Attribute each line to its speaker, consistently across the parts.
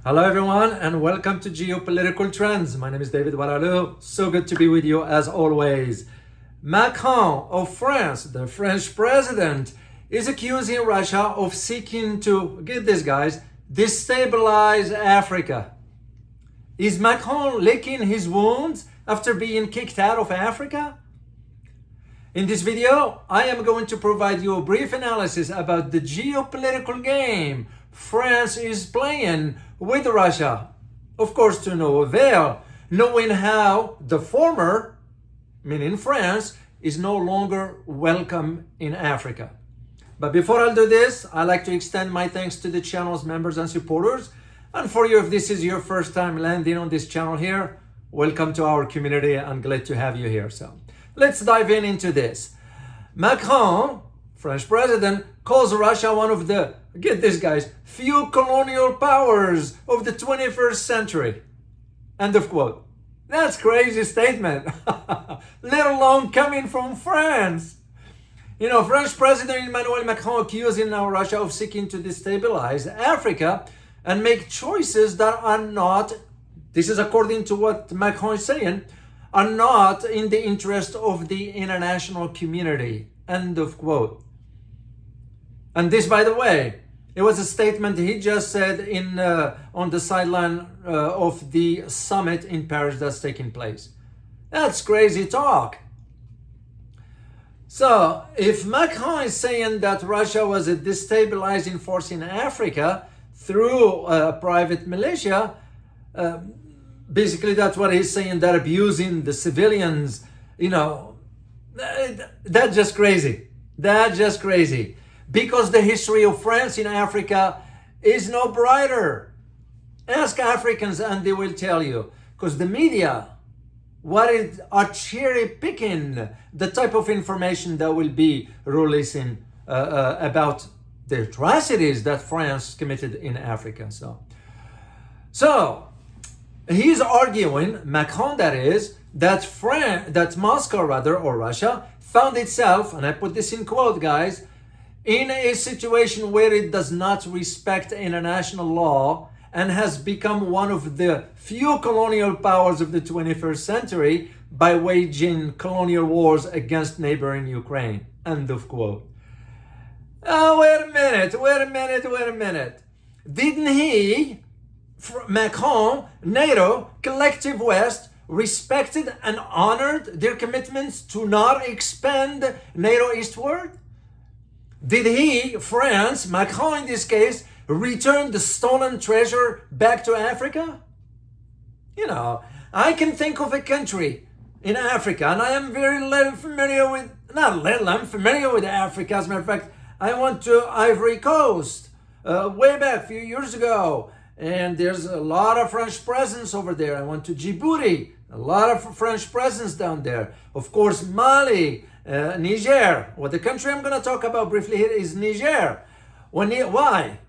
Speaker 1: Hello everyone and welcome to Geopolitical Trends. My name is David Oualaalou. So good to be with you as always. Macron of France, the French president, is accusing Russia of seeking to, get this guys, destabilize Africa. Is Macron licking his wounds after being kicked out of Africa? In this video, I am going to provide you a brief analysis about the geopolitical game France is playing with Russia. Of course, to no avail, knowing how the former, meaning France, is no longer welcome in Africa. But before I'll do this, I'd like to extend my thanks to the channel's members and supporters. And for you, if this is your first time landing on this channel here, welcome to our community and glad to have you here. So let's dive into this. Macron, French president, calls Russia one of the, get this guys, few colonial powers of the 21st century. End of quote. That's crazy statement, let alone coming from France. You know, French President Emmanuel Macron accusing now Russia of seeking to destabilize Africa and make choices that are not, this is according to what Macron is saying, are not in the interest of the international community. End of quote. And this, by the way, it was a statement he just said in on the sideline of the summit in Paris that's taking place. That's crazy talk. So if Macron is saying that Russia was a destabilizing force in Africa through private militia, basically that's what he's saying, that abusing the civilians, you know, that's just crazy. That's just crazy. Because the history of France in Africa is no brighter. Ask Africans and they will tell you. Because the media, are cherry picking the type of information that will be releasing about the atrocities that France committed in Africa. So he's arguing, Macron that is, that Moscow rather, or Russia, found itself, and I put this in quote guys, in a situation where it does not respect international law and has become one of the few colonial powers of the 21st century by waging colonial wars against neighboring Ukraine. End of quote. Oh, wait a minute. Didn't he, Macron, NATO, collective West, respected and honored their commitments to not expand NATO eastward? Did he, France, Macron in this case, return the stolen treasure back to Africa? You know, I can think of a country in Africa, and I am very familiar with, I'm familiar with Africa. As a matter of fact, I went to Ivory Coast way back a few years ago, and there's a lot of French presence over there. I went to Djibouti, a lot of French presence down there. Of course, Mali, Niger. Well, the country I'm going to talk about briefly here is Niger. Why?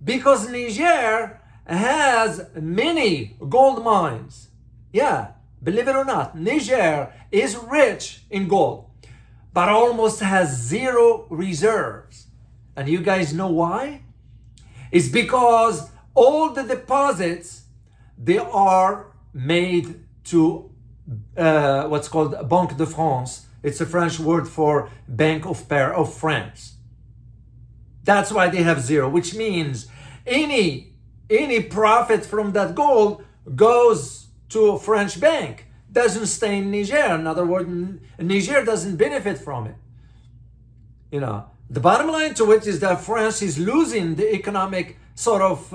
Speaker 1: Because Niger has many gold mines. Yeah, believe it or not, Niger is rich in gold, but almost has zero reserves. And you guys know why? It's because all the deposits, they are made to what's called Banque de France. It's a French word for Bank of France. That's why they have zero, which means any profit from that gold goes to a French bank, doesn't stay in Niger. In other words, Niger doesn't benefit from it. You know, the bottom line to it is that France is losing the economic sort of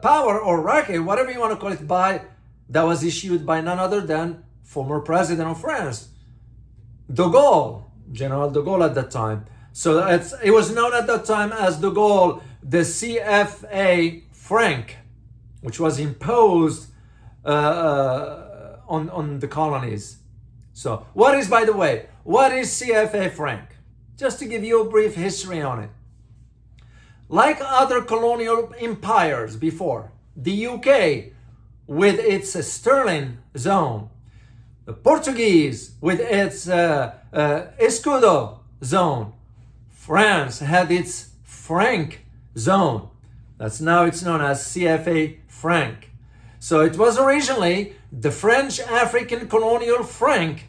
Speaker 1: power or racket, whatever you want to call it, that was issued by none other than former president of France, de Gaulle, General de Gaulle at that time. So it was known at that time as de Gaulle, the CFA Franc, which was imposed on the colonies. So what is CFA Franc? Just to give you a brief history on it. Like other colonial empires before, the UK with its sterling zone, the Portuguese with its escudo zone, France had its franc zone. That's now it's known as CFA Franc. So it was originally the French African colonial franc,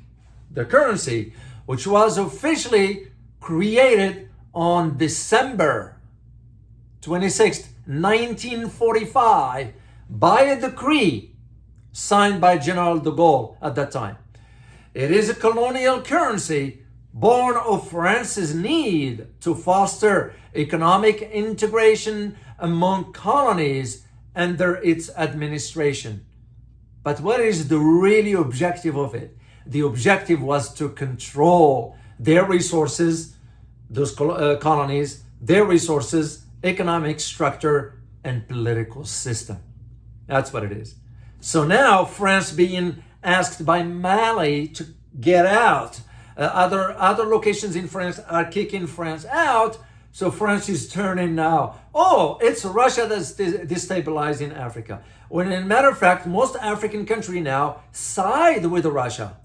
Speaker 1: the currency, which was officially created on December 26, 1945, by a decree signed by General de Gaulle at that time. It is a colonial currency born of France's need to foster economic integration among colonies under its administration. But what is the really objective of it? The objective was to control their resources, those colonies, their resources, economic structure, and political system. That's what it is. So now France being asked by Mali to get out. Other locations in France are kicking France out. So France is turning now. Oh, it's Russia that's destabilizing Africa. When in matter of fact, most African countries now side with Russia,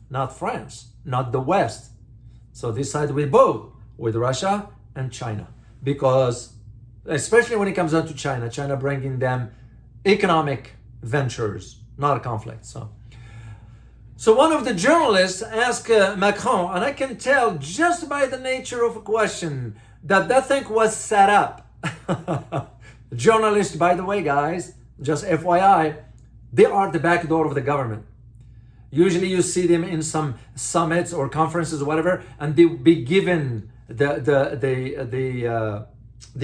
Speaker 1: not France, not the West. So they side with both, with Russia and China. Because, especially when it comes down to China bringing them economic ventures, not a conflict. So one of the journalists asked Macron, and I can tell just by the nature of a question that thing was set up. Journalists, by the way, guys, just FYI, they are the back door of the government. Usually you see them in some summits or conferences or whatever, and they'll be given the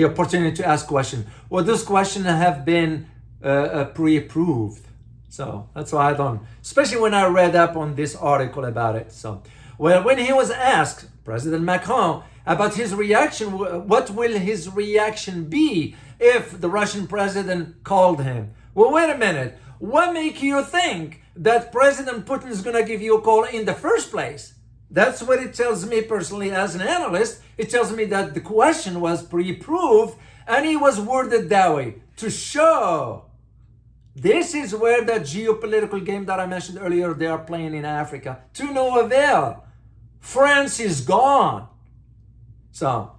Speaker 1: opportunity to ask questions. Well, those questions have been pre-approved. So that's why I don't, especially when I read up on this article about it. So, well, when he was asked, President Macron, about his reaction, what will his reaction be if the Russian president called him? Well, wait a minute. What makes you think that President Putin is going to give you a call in the first place? That's what it tells me personally as an analyst. It tells me that the question was pre-approved and it was worded that way to show. This is where the geopolitical game that I mentioned earlier, they are playing in Africa to no avail. France is gone. So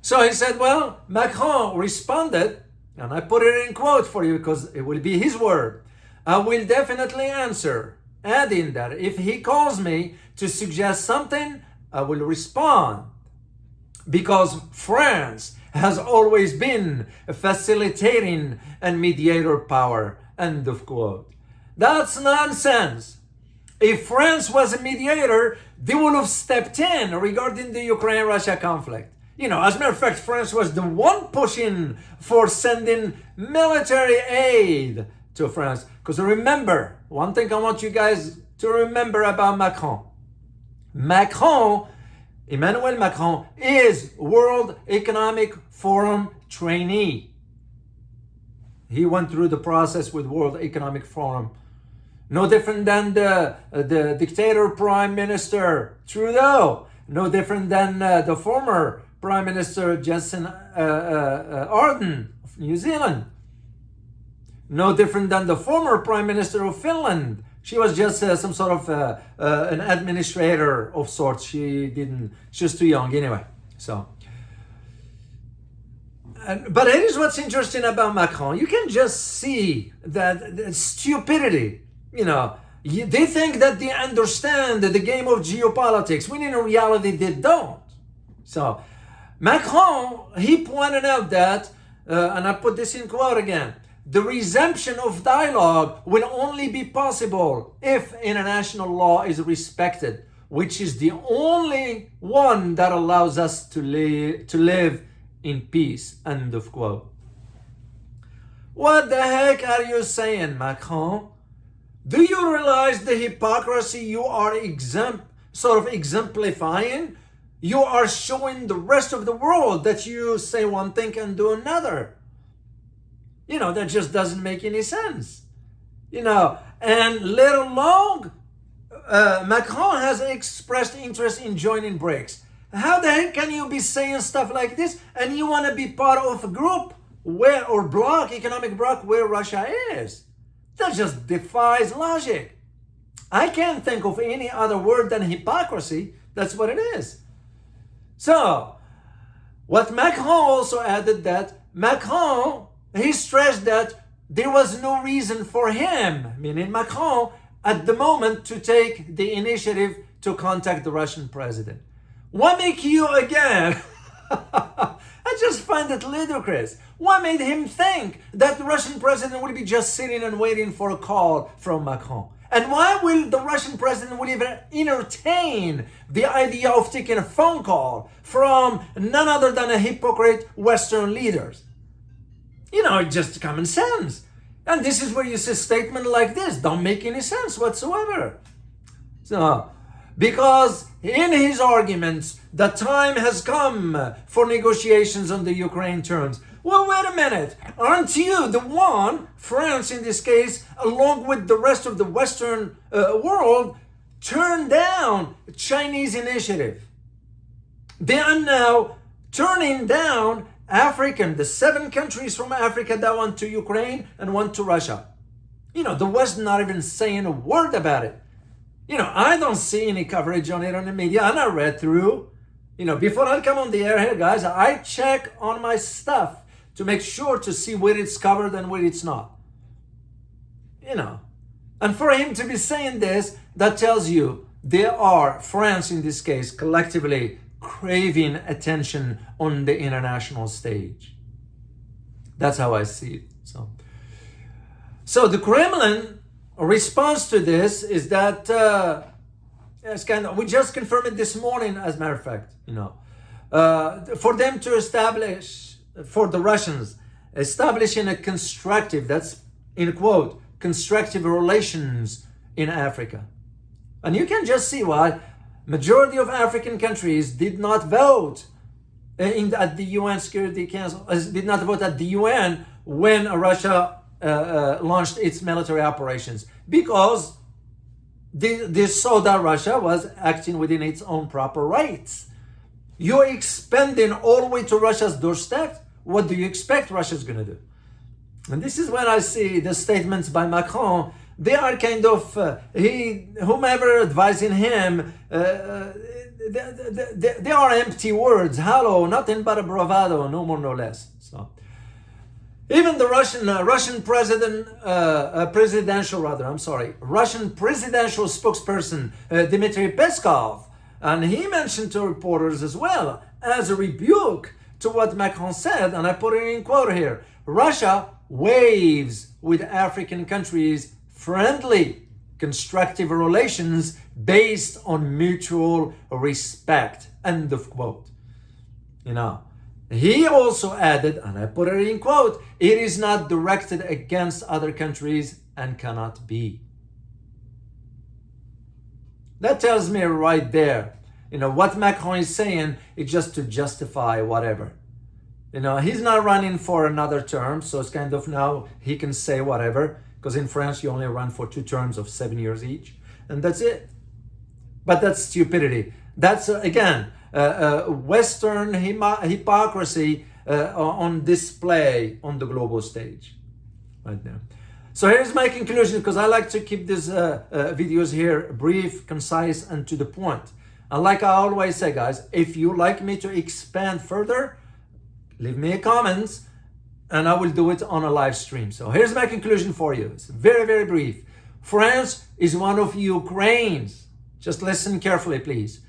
Speaker 1: he said, well, Macron responded, and I put it in quote for you because it will be his word. I will definitely answer, adding that if he calls me to suggest something, I will respond. Because France has always been a facilitating and mediator power. End of quote. That's nonsense. If France was a mediator, they would have stepped in regarding the Ukraine-Russia conflict. You know, as a matter of fact, France was the one pushing for sending military aid to France. Because remember, one thing I want you guys to remember about Macron. Emmanuel Macron is World Economic Forum trainee. He went through the process with World Economic Forum. No different than the dictator Prime Minister Trudeau. No different than the former Prime Minister Jacinda Ardern of New Zealand. No different than the former Prime Minister of Finland. She was just some sort of an administrator of sorts. She was too young anyway. So, but it is what's interesting about Macron. You can just see that stupidity. You know, they think that they understand the game of geopolitics, when in reality they don't. So, Macron, he pointed out that, and I put this in quote again, the resumption of dialogue will only be possible if international law is respected, which is the only one that allows us to live in peace. End of quote. What the heck are you saying, Macron? Do you realize the hypocrisy you are exemplifying? You are showing the rest of the world that you say one thing and do another. You know, that just doesn't make any sense. You know, and let alone Macron has expressed interest in joining BRICS. How the heck can you be saying stuff like this and you want to be part of a group economic bloc where Russia is? That just defies logic. I can't think of any other word than hypocrisy. That's what it is. So, what Macron also added that Macron, he stressed that there was no reason for him, meaning Macron, at the moment to take the initiative to contact the Russian president. What make you again? I just find it ludicrous. What made him think that the Russian president would be just sitting and waiting for a call from Macron? And why will the Russian president will even entertain the idea of taking a phone call from none other than a hypocrite Western leaders? You know, it's just common sense. And this is where you see a statement like this don't make any sense whatsoever. So, because in his arguments, the time has come for negotiations on the Ukraine terms. Well, wait a minute. Aren't you the one, France in this case, along with the rest of the Western world, turned down Chinese initiative? They are now turning down the 7 countries from Africa that went to Ukraine and went to Russia. You know, the West not even saying a word about it. You know, I don't see any coverage on it on the media, and I read through. You know, before I come on the air here, guys, I check on my stuff to make sure to see where it's covered and where it's not. You know, and for him to be saying this, that tells you they are, France in this case, collectively craving attention on the international stage. That's how I see it. So the Kremlin response to this is that we just confirmed it this morning, as a matter of fact, you know, for them to establish, for the Russians, establishing a constructive, that's in quote, constructive relations in Africa. And you can just see why majority of African countries did not vote at the UN Security Council, did not vote at the UN when Russia launched its military operations, because they saw that Russia was acting within its own proper rights. You're expanding all the way to Russia's doorstep. What do you expect Russia's going to do? And this is when I see the statements by Macron. They are kind of, whomever advising him, they are empty words. Hello, nothing but a bravado, no more, no less. So, even the Russian presidential spokesperson, Dmitry Peskov, and he mentioned to reporters as well, as a rebuke to what Macron said, and I put it in quote here, Russia waives with African countries friendly, constructive relations based on mutual respect, end of quote. You know, he also added, and I put it in quote, it is not directed against other countries and cannot be. That tells me right there, you know, what Macron is saying is just to justify whatever. You know, he's not running for another term, so it's kind of now he can say whatever, because in France you only run for 2 terms of 7 years each, and that's it. But that's stupidity. That's, again, Western hypocrisy on display on the global stage right now. So here's my conclusion, because I like to keep these videos here brief, concise, and to the point. And like I always say, guys, if you like me to expand further, leave me a comment and I will do it on a live stream. So here's my conclusion for you. It's very, very brief. France is one of Ukraine's, just listen carefully, please.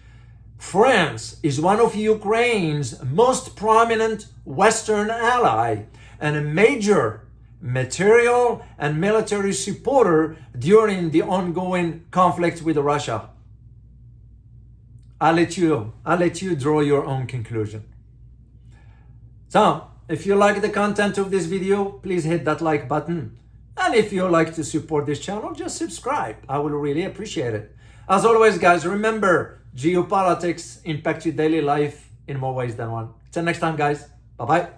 Speaker 1: France is one of Ukraine's most prominent Western ally and a major material and military supporter during the ongoing conflict with Russia. I'll let you draw your own conclusion. So, if you like the content of this video, please hit that like button. And if you like to support this channel, just subscribe. I will really appreciate it. As always, guys, remember, geopolitics impact your daily life in more ways than one. Till next time, guys. Bye-bye.